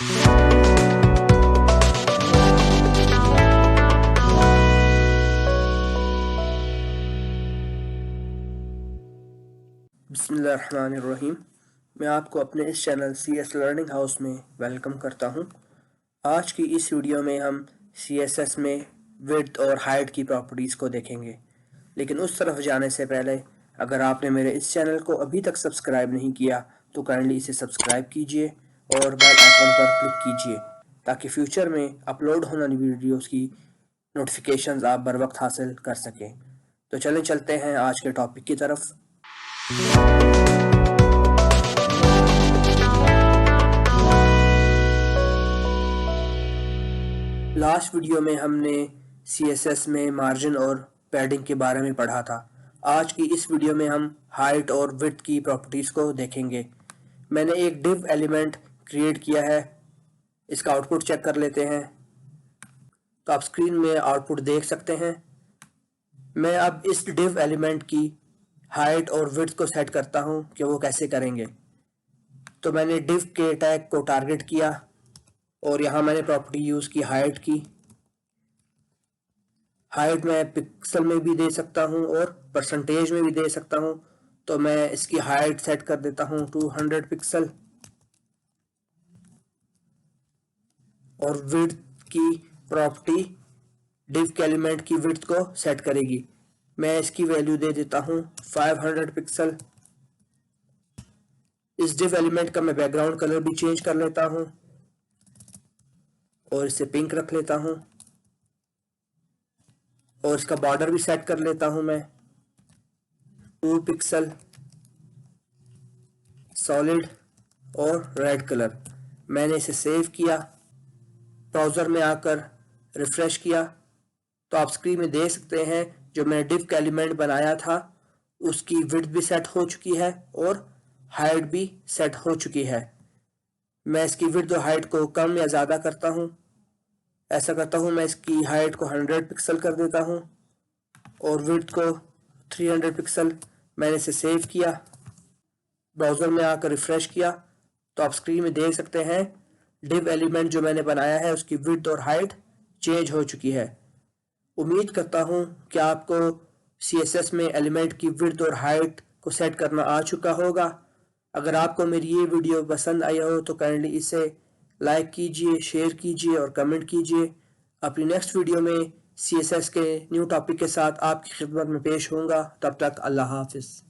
बिस्मिल्लाहिर्रहमानिर्रहीम। मैं आपको अपने इस चैनल CS लर्निंग हाउस में वेलकम करता हूं। आज की इस वीडियो में हम CSS में विड्थ और हाइट की प्रॉपर्टीज़ को देखेंगे, लेकिन उस तरफ जाने से पहले अगर आपने मेरे इस चैनल को अभी तक सब्सक्राइब नहीं किया तो काइंडली इसे सब्सक्राइब कीजिए और बेल आइकन पर क्लिक कीजिए ताकि फ्यूचर में अपलोड होने वाली वीडियोज़ की नोटिफिकेशंस आप बर वक्त हासिल कर सकें। तो चलें चलते हैं आज के टॉपिक की तरफ। लास्ट वीडियो में हमने CSS में मार्जिन और पैडिंग के बारे में पढ़ा था। आज की इस वीडियो में हम हाइट और विड्थ की प्रॉपर्टीज़ को देखेंगे। मैंने एक डिव एलिमेंट क्रिएट किया है, इसका आउटपुट चेक कर लेते हैं। तो आप स्क्रीन में आउटपुट देख सकते हैं। मैं अब इस डिव एलिमेंट की हाइट और विड्थ को सेट करता हूं कि वो कैसे करेंगे। तो मैंने डिव के टैग को टारगेट किया और यहाँ मैंने प्रॉपर्टी यूज़ की हाइट की। हाइट मैं पिक्सल में भी दे सकता हूँ और परसेंटेज में भी दे सकता हूँ। तो मैं इसकी हाइट सेट कर देता हूँ 200 पिक्सल और विड्थ की प्रॉपर्टी डिव के एलिमेंट की विड्थ को सेट करेगी। मैं इसकी वैल्यू दे देता हूँ 500 पिक्सल। इस डिव एलिमेंट का मैं बैकग्राउंड कलर भी चेंज कर लेता हूँ और इसे पिंक रख लेता हूँ और इसका बॉर्डर भी सेट कर लेता हूं मैं 2 पिक्सल सॉलिड और रेड कलर। मैंने इसे सेव किया, ब्राउज़र में आकर रिफ्रेश किया तो आप स्क्रीन में देख सकते हैं जो मैंने डिव का एलिमेंट बनाया था उसकी विड्थ भी सेट हो चुकी है और हाइट भी सेट हो चुकी है। मैं इसकी विड्थ और हाइट को कम या ज़्यादा करता हूं। ऐसा करता हूं, मैं इसकी हाइट को 100 पिक्सल कर देता हूं और विड्थ को 300 पिक्सल। मैंने इसे सेव किया, ब्राउज़र में आकर रिफ्रेश किया तो आप स्क्रीन में देख सकते हैं डिव एलिमेंट जो मैंने बनाया है उसकी विड्थ और हाइट चेंज हो चुकी है। उम्मीद करता हूं कि आपको CSS में एलिमेंट की विड्थ और हाइट को सेट करना आ चुका होगा। अगर आपको मेरी ये वीडियो पसंद आई हो तो काइंडली इसे लाइक कीजिए, शेयर कीजिए और कमेंट कीजिए। अपनी नेक्स्ट वीडियो में CSS के न्यू टॉपिक के साथ आपकी खिदमत में पेश होऊंगा। तब तक अल्लाह हाफिज़।